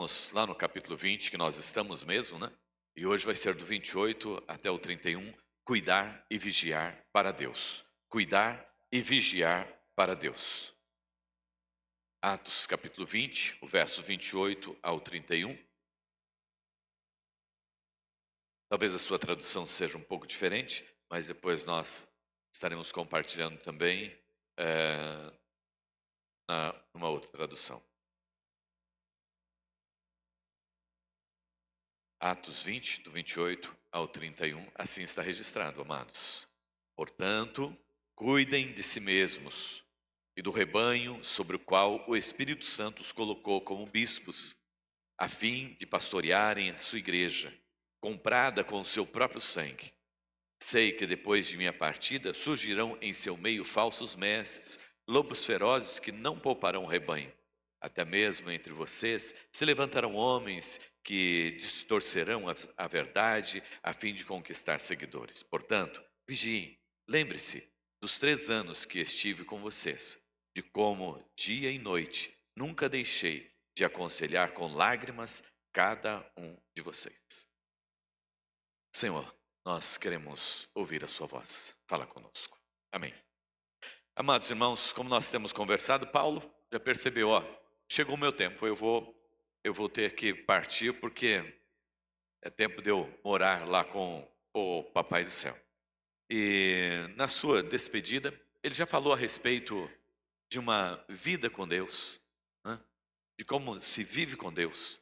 Estamos lá no capítulo 20, que nós estamos mesmo, né? E hoje vai ser do 28 até o 31, cuidar e vigiar para Deus. Cuidar e vigiar para Deus. Atos capítulo 20, o verso 28 ao 31. Talvez a sua tradução seja um pouco diferente, mas depois nós estaremos compartilhando também numa outra tradução. Atos 20, do 28 ao 31, assim está registrado, amados. Portanto, cuidem de si mesmos e do rebanho sobre o qual o Espírito Santo os colocou como bispos, a fim de pastorearem a sua igreja, comprada com o seu próprio sangue. Sei que depois de minha partida surgirão em seu meio falsos mestres, lobos ferozes que não pouparão o rebanho. Até mesmo entre vocês se levantarão homens que distorcerão a verdade a fim de conquistar seguidores. Portanto, vigiem, lembre-se dos 3 anos que estive com vocês, de como dia e noite nunca deixei de aconselhar com lágrimas cada um de vocês. Senhor, nós queremos ouvir a sua voz. Fala conosco. Amém. Amados irmãos, como nós temos conversado, Paulo já percebeu, chegou o meu tempo, eu vou ter que partir porque é tempo de eu morar lá com o Papai do Céu. E na sua despedida, ele já falou a respeito de uma vida com Deus, né? De como se vive com Deus,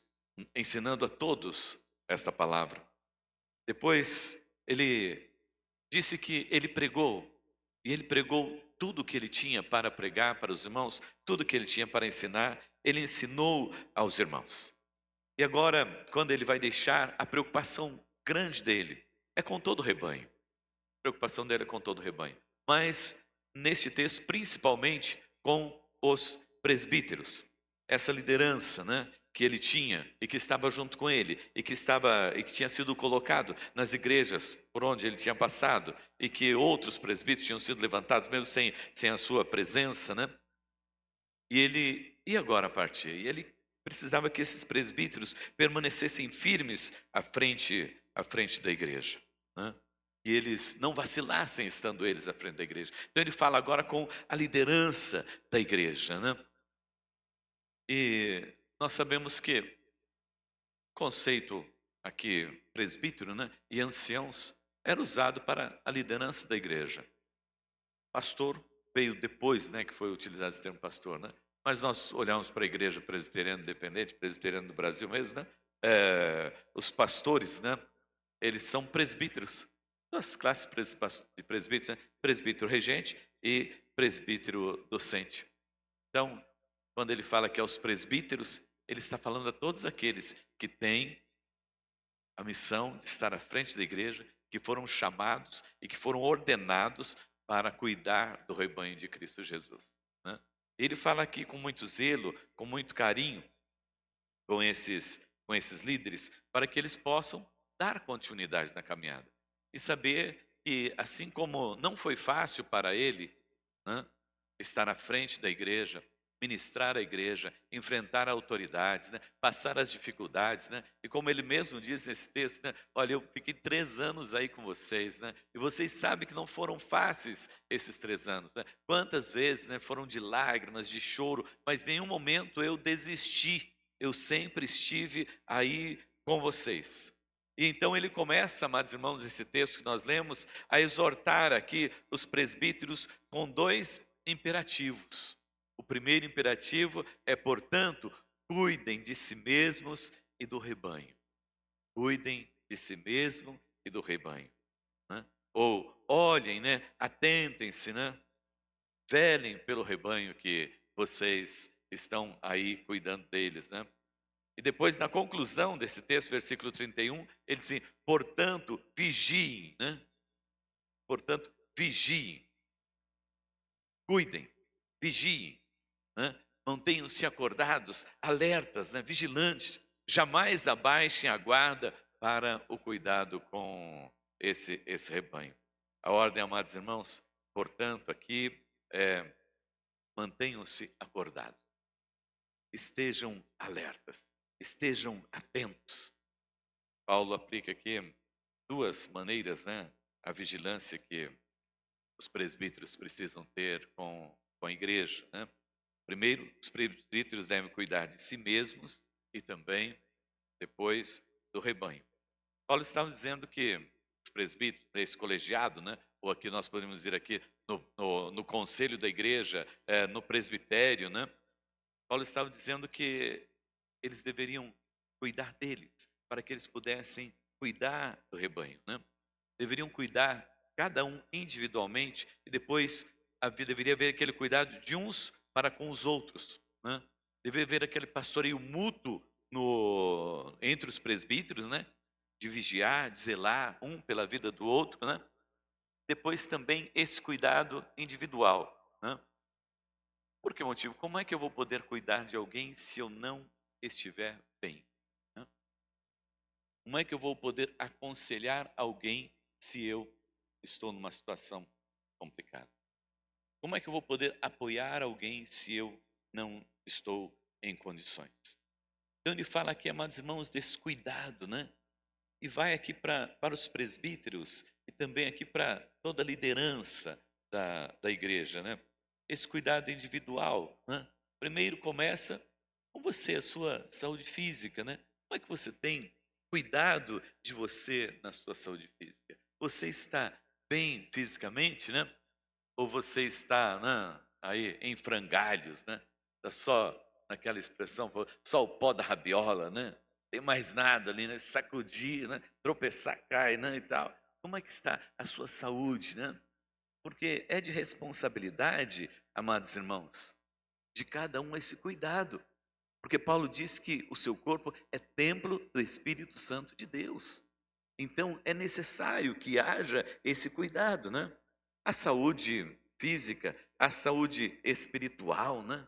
ensinando a todos esta palavra. Depois, ele disse que ele pregou, e ele pregou tudo o que ele tinha para pregar para os irmãos, tudo que ele tinha para ensinar, ele ensinou aos irmãos. E agora, quando ele vai deixar, a preocupação grande dele é com todo o rebanho. A preocupação dele é com todo o rebanho. Mas, neste texto, principalmente com os presbíteros. Essa liderança, né, que ele tinha e que estava junto com ele e que tinha sido colocado nas igrejas por onde ele tinha passado e que outros presbíteros tinham sido levantados mesmo sem a sua presença, né? E ele ia agora partir. E ele precisava que esses presbíteros permanecessem firmes à frente da igreja, né? E eles não vacilassem estando eles à frente da igreja. Então ele fala agora com a liderança da igreja, né? E nós sabemos que o conceito aqui, presbítero, né, e anciãos, era usado para a liderança da igreja. Pastor veio depois, né, que foi utilizado esse termo pastor, né? Mas nós olhamos para a igreja presbiteriana independente, presbiteriana do Brasil mesmo, né? Os pastores, né, eles são presbíteros. Duas classes de presbíteros, né? Presbítero regente e presbítero docente. Então, quando ele fala que aos presbíteros, ele está falando a todos aqueles que têm a missão de estar à frente da igreja, que foram chamados e que foram ordenados para cuidar do rebanho de Cristo Jesus, né? Ele fala aqui com muito zelo, com muito carinho, com esses líderes, para que eles possam dar continuidade na caminhada. E saber que, assim como não foi fácil para ele, né, estar à frente da igreja, ministrar a igreja, enfrentar autoridades, né, passar as dificuldades, né, e como ele mesmo diz nesse texto, né, olha, eu fiquei 3 anos aí com vocês, né, e vocês sabem que não foram fáceis esses 3 anos, né, quantas vezes, né, foram de lágrimas, de choro, mas em nenhum momento eu desisti, eu sempre estive aí com vocês. E então ele começa, amados irmãos, esse texto que nós lemos, a exortar aqui os presbíteros com 2 imperativos. O primeiro imperativo é, portanto, cuidem de si mesmos e do rebanho. Cuidem de si mesmo e do rebanho, né? Ou olhem, né? Atentem-se, né? Velem pelo rebanho que vocês estão aí cuidando deles, né? E depois, na conclusão desse texto, versículo 31, ele diz assim, portanto, vigiem, né? Portanto, vigiem. Cuidem, vigiem, né? Mantenham-se acordados, alertas, né? Vigilantes. Jamais abaixem a guarda para o cuidado com esse rebanho. A ordem, amados irmãos, portanto, aqui mantenham-se acordados. Estejam alertas. estejam atentos. Paulo aplica aqui duas maneiras, né? A vigilância que os presbíteros precisam ter com a igreja, né? Primeiro, os presbíteros devem cuidar de si mesmos e também, depois, do rebanho. Paulo estava dizendo que os presbíteros, esse colegiado, né? Ou aqui nós podemos dizer aqui no conselho da igreja, no presbitério, né? Paulo estava dizendo que eles deveriam cuidar deles, para que eles pudessem cuidar do rebanho, né? Deveriam cuidar cada um individualmente e depois deveria haver aquele cuidado de uns para com os outros, né? Deveria haver aquele pastoreio mútuo entre os presbíteros, né? De vigiar, de zelar um pela vida do outro, né? Depois também esse cuidado individual, né? Por que motivo? Como é que eu vou poder cuidar de alguém se eu não estiver bem, né? Como é que eu vou poder aconselhar alguém se eu estou numa situação complicada? Como é que eu vou poder apoiar alguém se eu não estou em condições? Então ele fala aqui, amados irmãos, desse cuidado, né? E vai aqui para os presbíteros e também aqui para toda a liderança da igreja, né? Esse cuidado individual, né? Primeiro começa com você, a sua saúde física, né? Como é que você tem cuidado de você na sua saúde física? Você está bem fisicamente, né? Ou você está, né, aí em frangalhos, né? Está só naquela expressão, só o pó da rabiola, né? Tem mais nada ali, né? Sacudir, né? Tropeçar, cai, né? E tal. Como é que está a sua saúde, né? Porque é de responsabilidade, amados irmãos, de cada um esse cuidado. Porque Paulo diz que o seu corpo é templo do Espírito Santo de Deus. Então é necessário que haja esse cuidado, né? A saúde física, a saúde espiritual, né?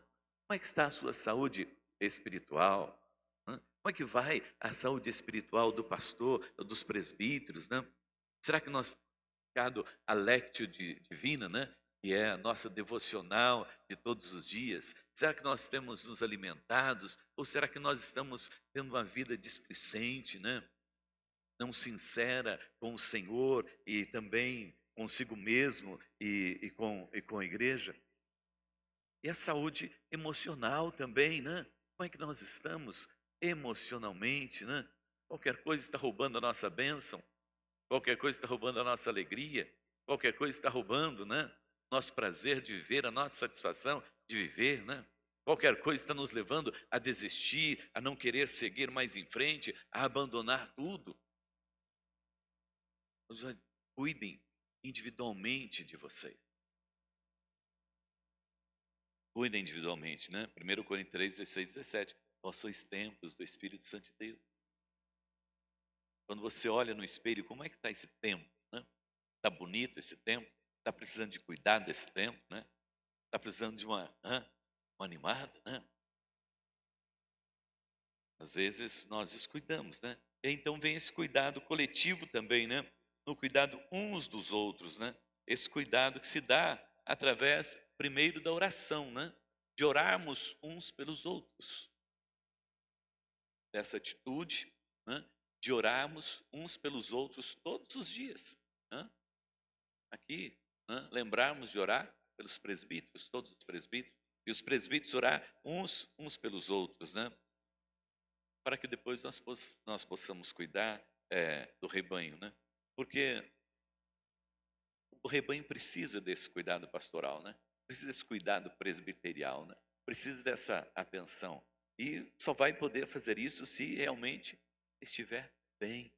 Como é que está a sua saúde espiritual, né? Como é que vai a saúde espiritual do pastor, dos presbíteros, né? Será que nós temos ficado a Lectio Divina, né? Que é a nossa devocional de todos os dias? Será que nós temos nos alimentados? Ou será que nós estamos tendo uma vida displicente, né? Não sincera com o Senhor e também consigo mesmo e com a igreja? E a saúde emocional também, né? Como é que nós estamos emocionalmente, né? Qualquer coisa está roubando a nossa bênção, qualquer coisa está roubando a nossa alegria, qualquer coisa está roubando, né? Nosso prazer de viver, a nossa satisfação de viver, né? Qualquer coisa está nos levando a desistir, a não querer seguir mais em frente, a abandonar tudo. Cuidem individualmente de vocês. Cuidem individualmente, né? 1 Coríntios 3, 16, 17. Vós sois templos do Espírito Santo de Deus. Quando você olha no espelho, como é que está esse templo, né? Está bonito esse templo? Está precisando de cuidar desse templo, né? Está precisando de uma animada, né? Às vezes nós descuidamos, né? E então vem esse cuidado coletivo também, né? No cuidado uns dos outros, né? Esse cuidado que se dá através, primeiro, da oração, né? De orarmos uns pelos outros. Dessa atitude, né? De orarmos uns pelos outros todos os dias, né? Aqui, né? Lembrarmos de orar pelos presbíteros, todos os presbíteros, e os presbíteros orar uns pelos outros, né? Para que depois nós possamos cuidar do rebanho, né? Porque o rebanho precisa desse cuidado pastoral, né? Precisa desse cuidado presbiterial, né? Precisa dessa atenção. E só vai poder fazer isso se realmente estiver bem.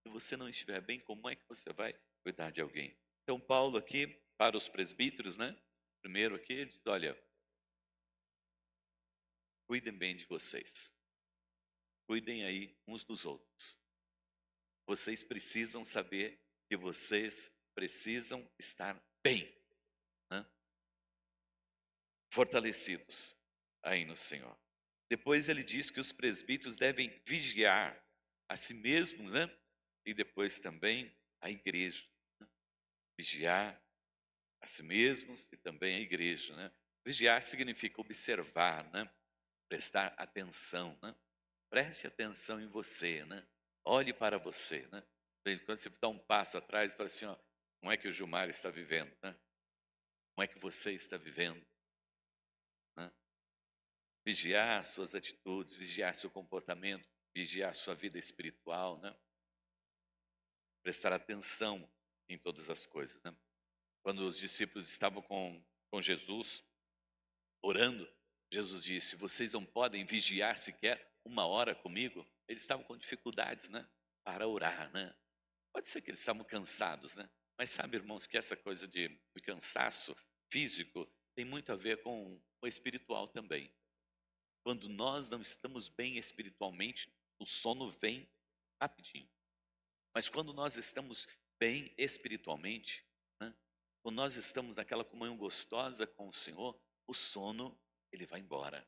Se você não estiver bem, como é que você vai cuidar de alguém? Então, Paulo aqui, para os presbíteros, né? Primeiro aqui, ele diz, olha, cuidem bem de vocês. Cuidem aí uns dos outros. Vocês precisam saber que vocês precisam estar bem, né? Fortalecidos aí no Senhor. Depois ele diz que os presbíteros devem vigiar a si mesmos, né? E depois também a igreja. Né? Vigiar a si mesmos e também a igreja, né? Vigiar significa observar, né? Prestar atenção, né? preste atenção em você, né? Olhe para você, né? Quando você dá um passo atrás e fala assim, ó, como é que o Gilmar está vivendo, né? Como é que você está vivendo, né? Vigiar suas atitudes, vigiar seu comportamento, vigiar sua vida espiritual, né? Prestar atenção em todas as coisas, né? Quando os discípulos estavam com Jesus, orando, Jesus disse, vocês não podem vigiar sequer 1 hora comigo? Eles estavam com dificuldades, né? Para orar, né? Pode ser que eles estavam cansados, né? Mas sabe, irmãos, que essa coisa de cansaço físico tem muito a ver com o espiritual também. Quando nós não estamos bem espiritualmente, o sono vem rapidinho. Mas quando nós estamos bem espiritualmente, né? Quando nós estamos naquela comunhão gostosa com o Senhor, o sono, ele vai embora.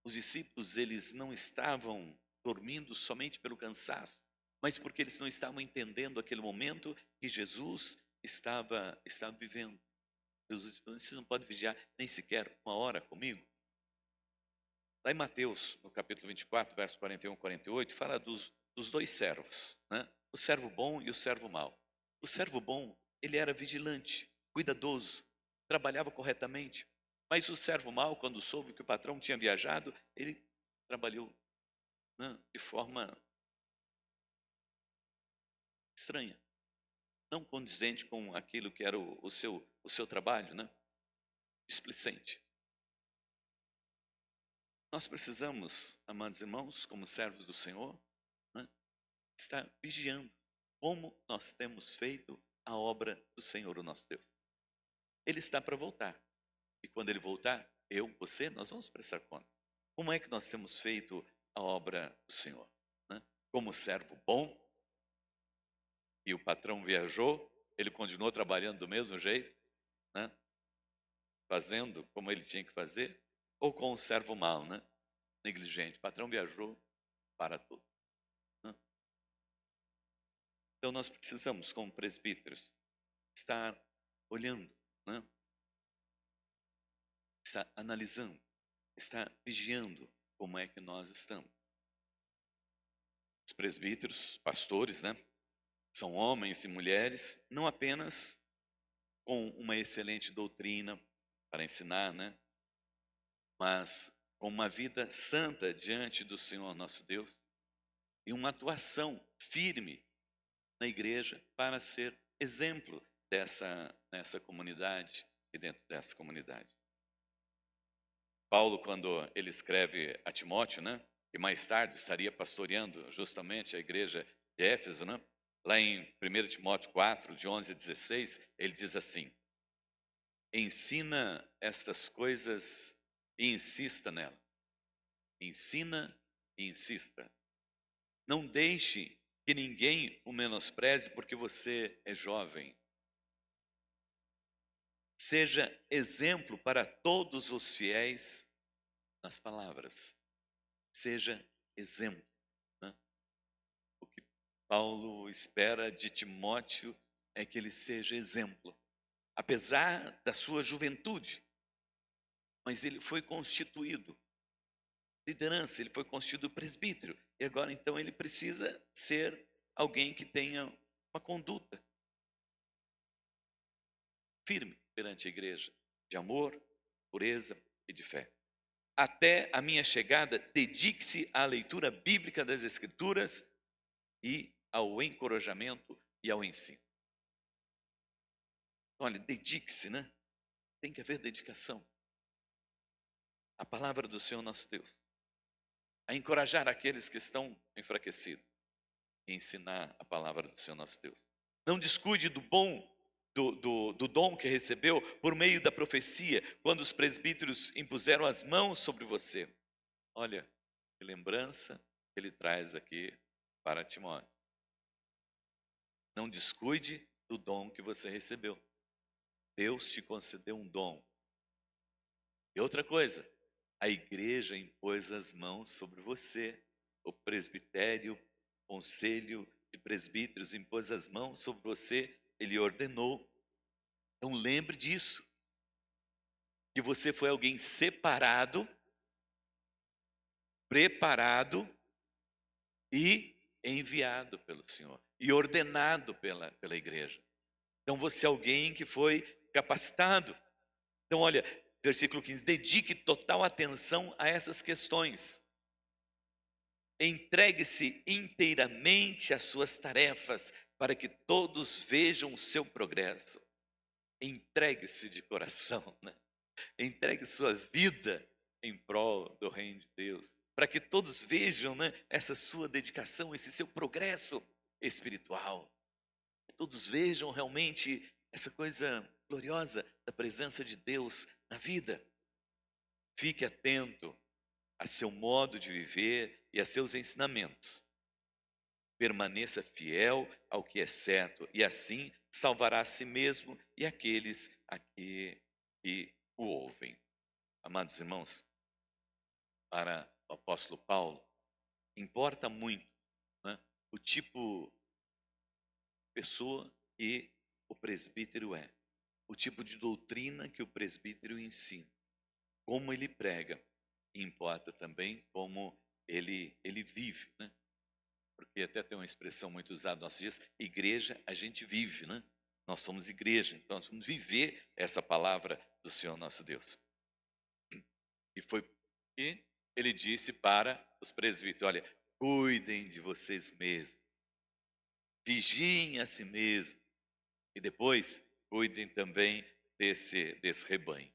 Os discípulos, eles não estavam dormindo somente pelo cansaço, mas porque eles não estavam entendendo aquele momento que Jesus estava vivendo. Jesus disse, vocês não podem vigiar nem sequer 1 hora comigo? Lá em Mateus, no capítulo 24, verso 41 e 48, fala dos dois servos, né? O servo bom e o servo mau. O servo bom, ele era vigilante, cuidadoso, trabalhava corretamente. Mas o servo mau, quando soube que o patrão tinha viajado, ele trabalhou, né, de forma estranha, não condizente com aquilo que era o seu trabalho, né? Displicente. Nós precisamos, amados irmãos, como servos do Senhor, né, estar vigiando como nós temos feito a obra do Senhor, o nosso Deus. Ele está para voltar. E quando ele voltar, eu, você, nós vamos prestar conta. Como é que nós temos feito a obra do Senhor, né? Como servo bom, e o patrão viajou, ele continuou trabalhando do mesmo jeito, né? Fazendo como ele tinha que fazer, ou com o servo mau, né? Negligente. O patrão viajou, para tudo, né? Então nós precisamos, como presbíteros, estar olhando, né? Estar analisando, estar vigiando como é que nós estamos. Os presbíteros, pastores, né? São homens e mulheres, não apenas com uma excelente doutrina para ensinar, né? Mas com uma vida santa diante do Senhor nosso Deus e uma atuação firme na igreja para ser exemplo nessa comunidade e dentro dessa comunidade. Paulo, quando ele escreve a Timóteo, né? Que mais tarde estaria pastoreando justamente a igreja de Éfeso, né? Lá em 1 Timóteo 4, de 11 a 16, ele diz assim, ensina estas coisas e insista nela. Ensina e insista. Não deixe que ninguém o menospreze porque você é jovem. Seja exemplo para todos os fiéis nas palavras. Seja exemplo, né? O que Paulo espera de Timóteo é que ele seja exemplo. Apesar da sua juventude, mas ele foi constituído liderança, ele foi constituído presbítero. E agora, então, ele precisa ser alguém que tenha uma conduta firme perante a igreja, de amor, pureza e de fé. Até a minha chegada, dedique-se à leitura bíblica das Escrituras e ao encorajamento e ao ensino. Olha, dedique-se, né? Tem que haver dedicação. A palavra do Senhor nosso Deus. A encorajar aqueles que estão enfraquecidos. E ensinar a palavra do Senhor nosso Deus. Não descuide do bom, do dom que recebeu por meio da profecia, quando os presbíteros impuseram as mãos sobre você. Olha, que lembrança que ele traz aqui para Timóteo. Não descuide do dom que você recebeu. Deus te concedeu um dom. E outra coisa, a igreja impôs as mãos sobre você. O presbitério, o conselho de presbíteros impôs as mãos sobre você. Ele ordenou. Então lembre disso. Que você foi alguém separado preparado e enviado pelo Senhor e ordenado pela igreja. Então você é alguém que foi capacitado. Então olha, versículo 15, dedique total atenção a essas questões. Entregue-se inteiramente às suas tarefas para que todos vejam o seu progresso. Entregue-se de coração, né? Entregue sua vida em prol do reino de Deus, para que todos vejam, né, essa sua dedicação, esse seu progresso espiritual. Que todos vejam realmente essa coisa gloriosa da presença de Deus na vida. Fique atento a seu modo de viver e a seus ensinamentos. Permaneça fiel ao que é certo e assim salvará a si mesmo e aqueles a que o ouvem. Amados irmãos, para o apóstolo Paulo, importa muito, né, o tipo de pessoa que o presbítero é, o tipo de doutrina que o presbítero ensina, como ele prega, e importa também como ele vive, né? Porque até tem uma expressão muito usada nos nossos dias, igreja a gente vive, né? Nós somos igreja, então nós vamos viver essa palavra do Senhor nosso Deus. E foi que ele disse para os presbíteros, olha, cuidem de vocês mesmos, vigiem a si mesmos, e depois cuidem também desse rebanho.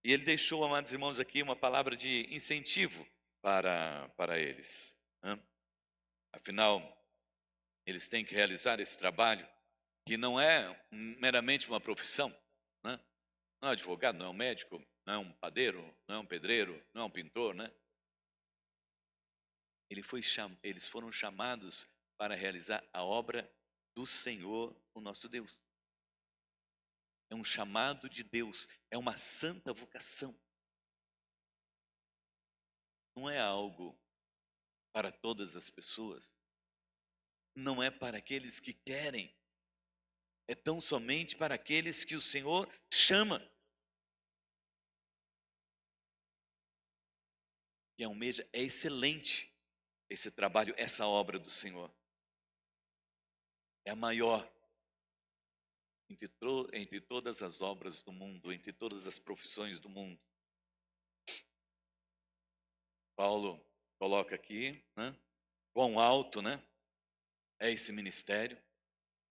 E ele deixou, amados irmãos, aqui uma palavra de incentivo para eles, né? Afinal, eles têm que realizar esse trabalho, que não é meramente uma profissão, né? Não é um advogado, não é um médico, não é um padeiro, não é um pedreiro, não é um pintor, né? Eles foram chamados para realizar a obra do Senhor, o nosso Deus. É um chamado de Deus, é uma santa vocação. Não é algo para todas as pessoas, não é para aqueles que querem, é tão somente para aqueles que o Senhor chama. Que almeja, é excelente esse trabalho, essa obra do Senhor. É a maior entre todas as obras do mundo, entre todas as profissões do mundo. Paulo coloca aqui, né, quão alto, né, é esse ministério,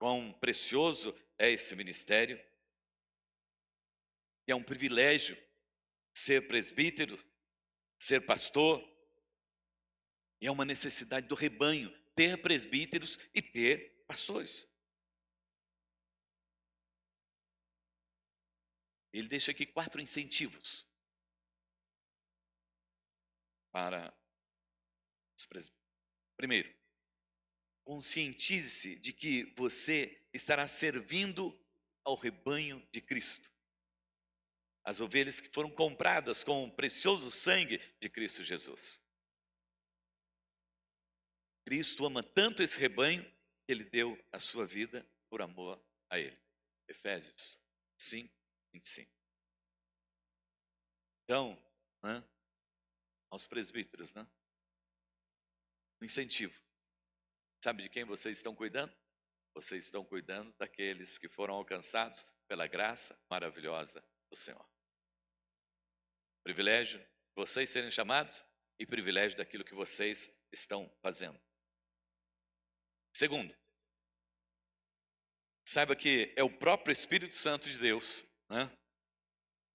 quão precioso é esse ministério, que é um privilégio ser presbítero, ser pastor, e é uma necessidade do rebanho ter presbíteros e ter pastores. Ele deixa aqui 4 incentivos para os presbíteros. Primeiro, conscientize-se de que você estará servindo ao rebanho de Cristo. As ovelhas que foram compradas com o precioso sangue de Cristo Jesus. Cristo ama tanto esse rebanho que ele deu a sua vida por amor a ele. Efésios 5, 25. Então, né, aos presbíteros, né, um incentivo. Sabe de quem vocês estão cuidando? Vocês estão cuidando daqueles que foram alcançados pela graça maravilhosa do Senhor. Privilégio de vocês serem chamados e privilégio daquilo que vocês estão fazendo. Segundo, saiba que é o próprio Espírito Santo de Deus, né,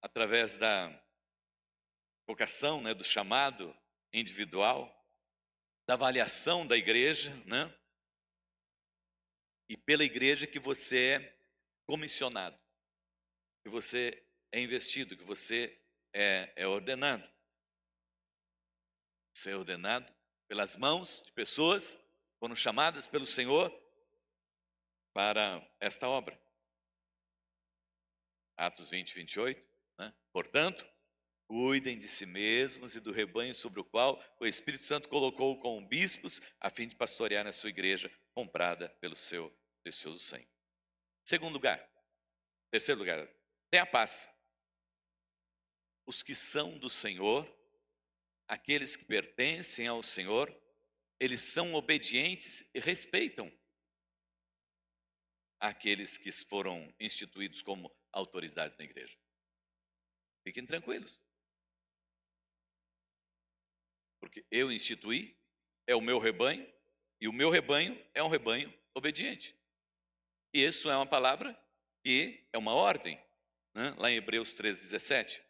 através da vocação, né, do chamado individual, da avaliação da igreja, né, e pela igreja que você é comissionado, que você é investido, que você é ordenado. Você é ordenado pelas mãos de pessoas que foram chamadas pelo Senhor para esta obra. Atos 20, 28, né? Portanto, cuidem de si mesmos e do rebanho sobre o qual o Espírito Santo colocou como bispos, a fim de pastorear na sua igreja, comprada pelo seu precioso sangue. Terceiro lugar, tenha paz. Os que são do Senhor aqueles que pertencem ao Senhor, eles são obedientes e respeitam aqueles que foram instituídos como autoridade na igreja. Fiquem tranquilos. Porque eu instituí, é o meu rebanho, e o meu rebanho é um rebanho obediente. E isso é uma palavra que é uma ordem, né? Lá em Hebreus 13:17.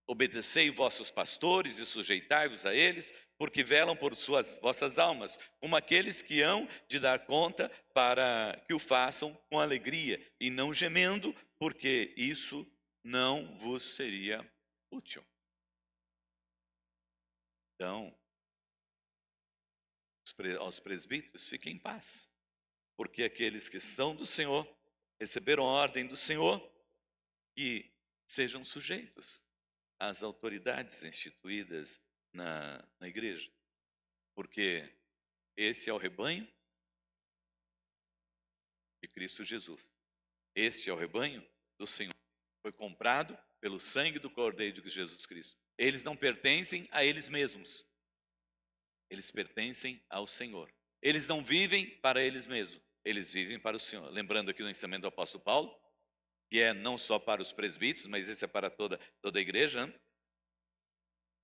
Obedecei vossos pastores e sujeitai-vos a eles, porque velam por vossas almas, como aqueles que hão de dar conta, para que o façam com alegria e não gemendo, porque isso não vos seria útil. Então, aos presbíteros, fiquem em paz, porque aqueles que são do Senhor, receberam a ordem do Senhor, que sejam sujeitos às autoridades instituídas na igreja, porque esse é o rebanho de Cristo Jesus. Este é o rebanho do Senhor. Foi comprado pelo sangue do Cordeiro de Jesus Cristo. Eles não pertencem a eles mesmos. Eles pertencem ao Senhor. Eles não vivem para eles mesmos. Eles vivem para o Senhor. Lembrando aqui do ensinamento do apóstolo Paulo, que é não só para os presbíteros, mas esse é para toda a igreja.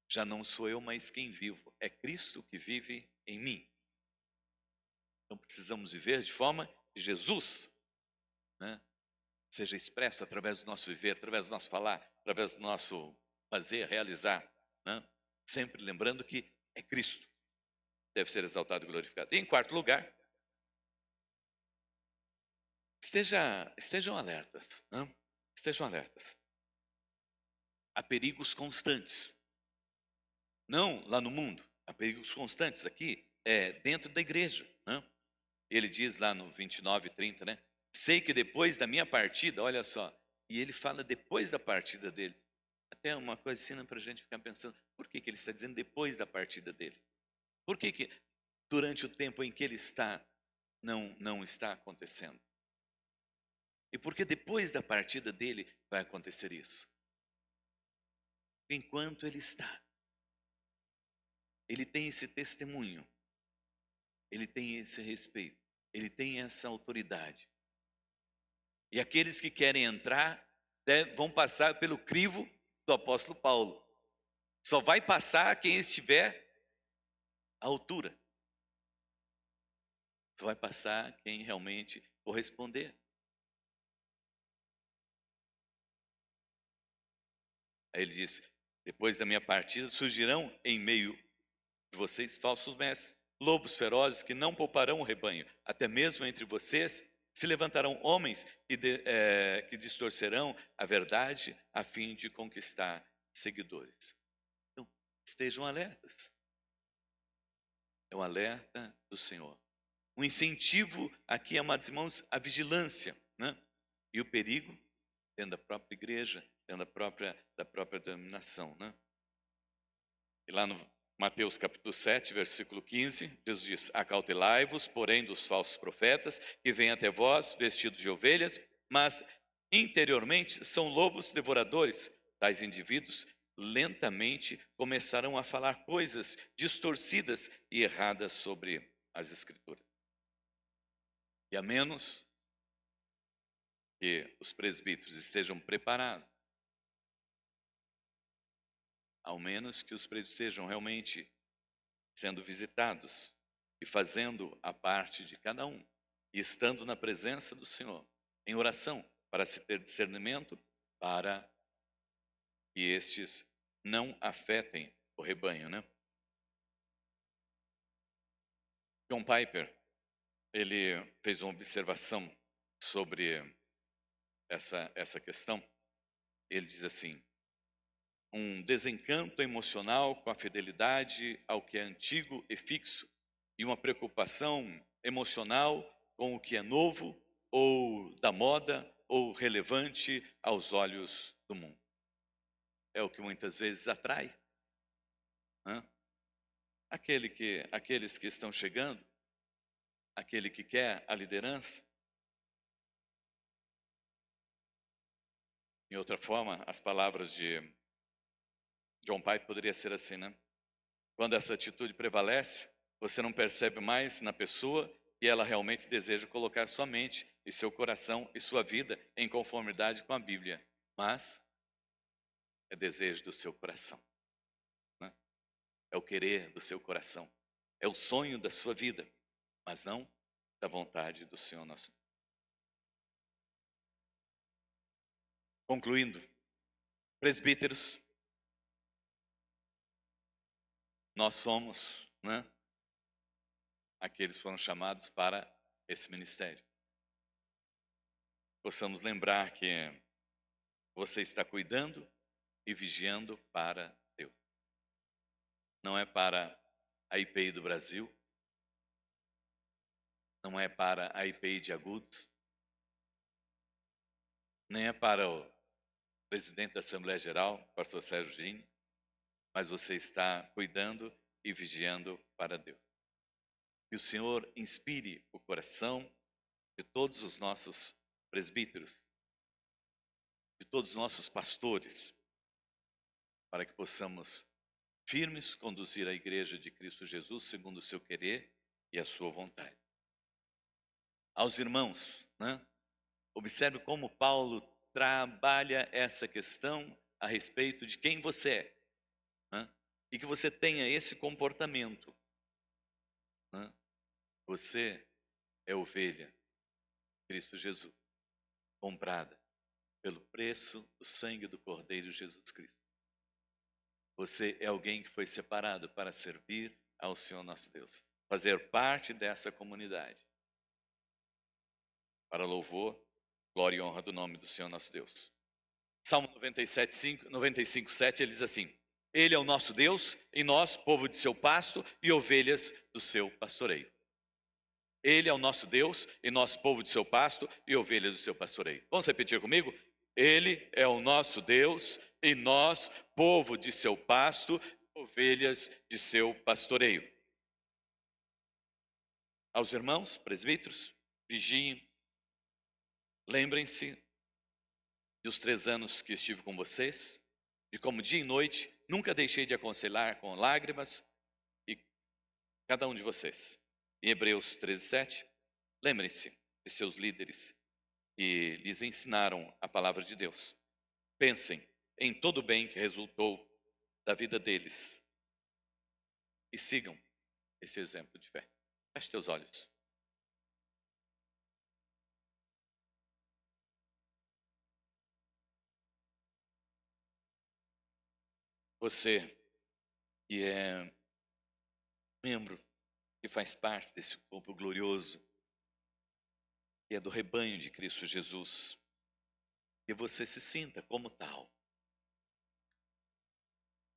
Já não sou eu, mas quem vivo. É Cristo que vive em mim. Então precisamos viver de forma que Jesus, né, seja expresso através do nosso viver, através do nosso falar, através do nosso fazer, realizar. Né? Sempre lembrando que é Cristo que deve ser exaltado e glorificado. E em quarto lugar, estejam alertas. Né? Estejam alertas. Há perigos constantes. Não lá no mundo, há perigos constantes aqui, dentro da igreja. Né? Ele diz lá no 29:30, né? Sei que depois da minha partida, olha só, e ele fala depois da partida dele. Até uma coisa assim para a gente ficar pensando, por que ele está dizendo depois da partida dele? Por que durante o tempo em que ele está, não está acontecendo? E por que depois da partida dele vai acontecer isso? Enquanto ele está, ele tem esse testemunho, ele tem esse respeito, ele tem essa autoridade. E aqueles que querem entrar vão passar pelo crivo do apóstolo Paulo. Só vai passar quem estiver à altura. Só vai passar quem realmente corresponder. Aí ele diz: depois da minha partida surgirão em meio de vocês falsos mestres, lobos ferozes que não pouparão o rebanho. Até mesmo entre vocês se levantarão homens que distorcerão a verdade a fim de conquistar seguidores. Então, estejam alertas. É um alerta do Senhor. Um incentivo aqui, amados irmãos, à vigilância, né? E o perigo dentro da própria igreja, dentro da própria denominação, né? E lá no Mateus capítulo 7, versículo 15, Jesus diz: acautelai-vos, porém, dos falsos profetas, que vêm até vós vestidos de ovelhas, mas interiormente são lobos devoradores. Tais indivíduos lentamente começarão a falar coisas distorcidas e erradas sobre as Escrituras. E a menos que os presbíteros estejam preparados, ao menos que os presbíteros estejam realmente sendo visitados e fazendo a parte de cada um, e estando na presença do Senhor, em oração, para se ter discernimento, para que estes não afetem o rebanho, né? John Piper, ele fez uma observação sobre essa questão. Ele diz assim: um desencanto emocional com a fidelidade ao que é antigo e fixo, e uma preocupação emocional com o que é novo, ou da moda, ou relevante aos olhos do mundo. É o que muitas vezes atrai, né? Aqueles que estão chegando, aquele que quer a liderança. Em outra forma, as palavras de John Piper poderia ser assim, né? quando essa atitude prevalece, você não percebe mais na pessoa que ela realmente deseja colocar sua mente e seu coração e sua vida em conformidade com a Bíblia, mas é desejo do seu coração, né? É o querer do seu coração, é o sonho da sua vida, mas não da vontade do Senhor nosso Deus. Concluindo, presbíteros, nós somos, né, aqueles que foram chamados para esse ministério. Possamos lembrar que você está cuidando e vigiando para Deus. Não é para a IPI do Brasil, não é para a IPI de Agudos, nem é para o presidente da Assembleia Geral, pastor Sérgio Gini, mas você está cuidando e vigiando para Deus. Que o Senhor inspire o coração de todos os nossos presbíteros, de todos os nossos pastores, para que possamos firmes conduzir a igreja de Cristo Jesus segundo o seu querer e a sua vontade. Aos irmãos, né? Observe como Paulo trabalha essa questão a respeito de quem você é, né? E que você tenha esse comportamento, né? Você é ovelha de Cristo Jesus, comprada pelo preço do sangue do Cordeiro Jesus Cristo. Você é alguém que foi separado para servir ao Senhor nosso Deus, fazer parte dessa comunidade, para louvor, glória e honra do nome do Senhor nosso Deus. Salmo 95, 7, ele diz assim: Ele é o nosso Deus, e nós, povo de seu pasto e ovelhas do seu pastoreio. Ele é o nosso Deus, e nós, povo de seu pasto e ovelhas do seu pastoreio. Vamos repetir comigo? Ele é o nosso Deus, e nós, povo de seu pasto, ovelhas de seu pastoreio. Aos irmãos, presbíteros, vigiem, lembrem-se dos 3 anos que estive com vocês, de como dia e noite nunca deixei de aconselhar com lágrimas e cada um de vocês. Em Hebreus 13:7, lembrem-se de seus líderes que lhes ensinaram a palavra de Deus. Pensem em todo o bem que resultou da vida deles e sigam esse exemplo de fé. Feche teus olhos. Você que é membro, que faz parte desse corpo glorioso, que é do rebanho de Cristo Jesus, que você se sinta como tal.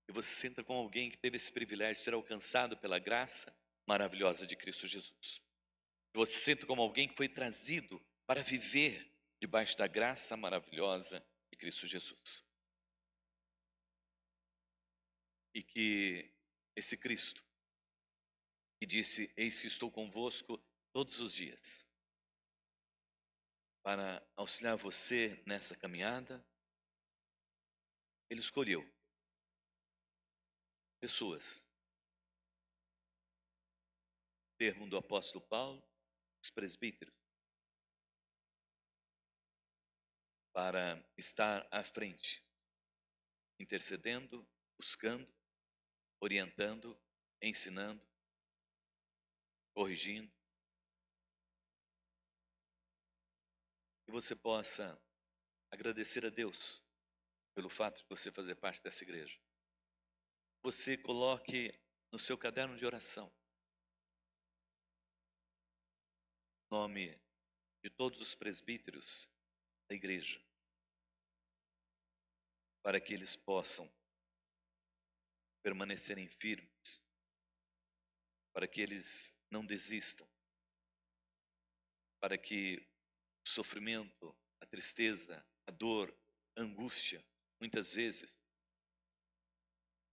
Que você se sinta como alguém que teve esse privilégio de ser alcançado pela graça maravilhosa de Cristo Jesus. Que você se sinta como alguém que foi trazido para viver debaixo da graça maravilhosa de Cristo Jesus. E que esse Cristo, que disse: Eis que estou convosco todos os dias, para auxiliar você nessa caminhada, Ele escolheu pessoas, termo do apóstolo Paulo, os presbíteros, para estar à frente, intercedendo, buscando, orientando, ensinando, corrigindo. Que você possa agradecer a Deus pelo fato de você fazer parte dessa igreja. Você coloque no seu caderno de oração o nome de todos os presbíteros da igreja, para que eles possam permanecerem firmes, para que eles não desistam, para que o sofrimento, a tristeza, a dor, a angústia, muitas vezes,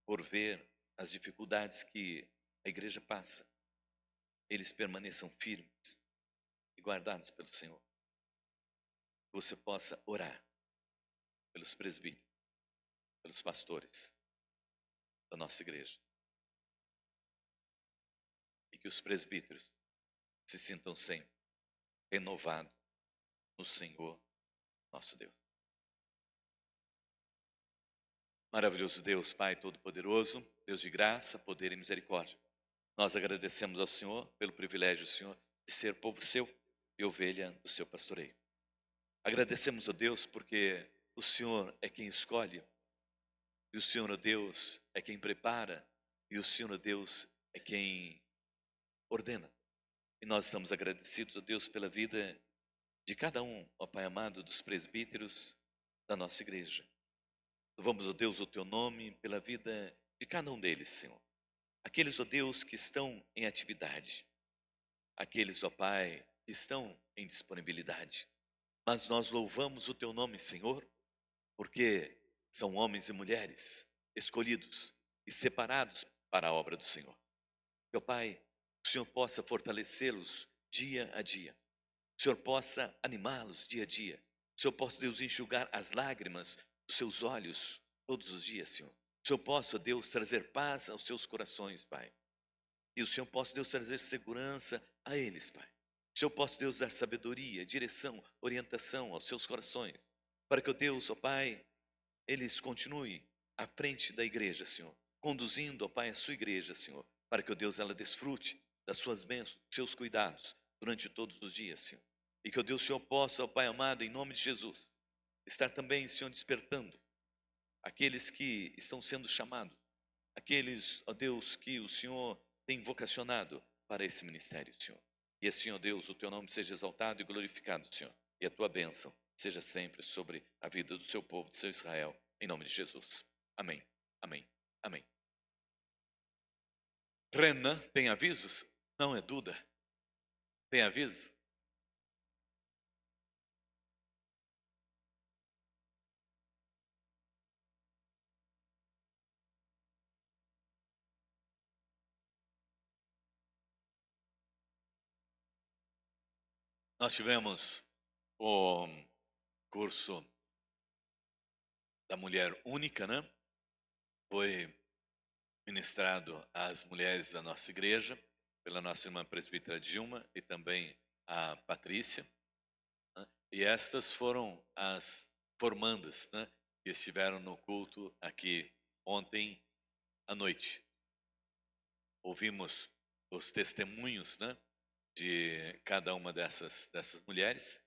por ver as dificuldades que a igreja passa, eles permaneçam firmes e guardados pelo Senhor. Que você possa orar pelos presbíteros, pelos pastores da nossa igreja. que os presbíteros se sintam sempre renovados no Senhor nosso Deus. Maravilhoso Deus, Pai Todo-Poderoso, Deus de graça, poder e misericórdia. Nós agradecemos ao Senhor pelo privilégio, Senhor, de ser povo seu e ovelha do seu pastoreio. Agradecemos a Deus porque o Senhor é quem escolhe, e o Senhor, ó Deus, é quem prepara, e o Senhor, ó Deus, é quem ordena. E nós estamos agradecidos, ó Deus, pela vida de cada um, ó Pai amado, dos presbíteros da nossa igreja. Louvamos, ó Deus, o Teu nome pela vida de cada um deles, Senhor. Aqueles, ó Deus, que estão em atividade. Aqueles, ó Pai, que estão em disponibilidade. Mas nós louvamos o Teu nome, Senhor, porque são homens e mulheres escolhidos e separados para a obra do Senhor. Meu Pai, o Senhor possa fortalecê-los dia a dia. O Senhor possa animá-los dia a dia. O Senhor possa, Deus, enxugar as lágrimas dos seus olhos todos os dias, Senhor. O Senhor possa, Deus, trazer paz aos seus corações, Pai. E o Senhor possa, Deus, trazer segurança a eles, Pai. O Senhor possa, Deus, dar sabedoria, direção, orientação aos seus corações. Para que, ó Deus, ó Pai, eles continuem à frente da igreja, Senhor. Conduzindo, ó Pai, a sua igreja, Senhor. Para que, ó Deus, ela desfrute das suas bênçãos, dos seus cuidados durante todos os dias, Senhor. E que, ó Deus, o Senhor possa, ó Pai amado, em nome de Jesus, estar também, Senhor, despertando aqueles que estão sendo chamados, aqueles, ó Deus, que o Senhor tem vocacionado para esse ministério, Senhor. E assim, ó Deus, o Teu nome seja exaltado e glorificado, Senhor. E a Tua bênção seja sempre sobre a vida do Seu povo, do seu Israel, em nome de Jesus. Amém, amém, amém. Renan, tem avisos? Não, é Duda. Tem avisos? Nós tivemos o curso da mulher única, né? Foi ministrado às mulheres da nossa igreja, pela nossa irmã presbítera Dilma e também a Patrícia, né? E estas foram as formandas, né, que estiveram no culto aqui ontem à noite. Ouvimos os testemunhos, né, de cada uma dessas mulheres.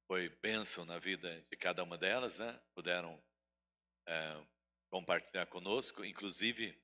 Foi bênção na vida de cada uma delas, né? Puderam compartilhar conosco, inclusive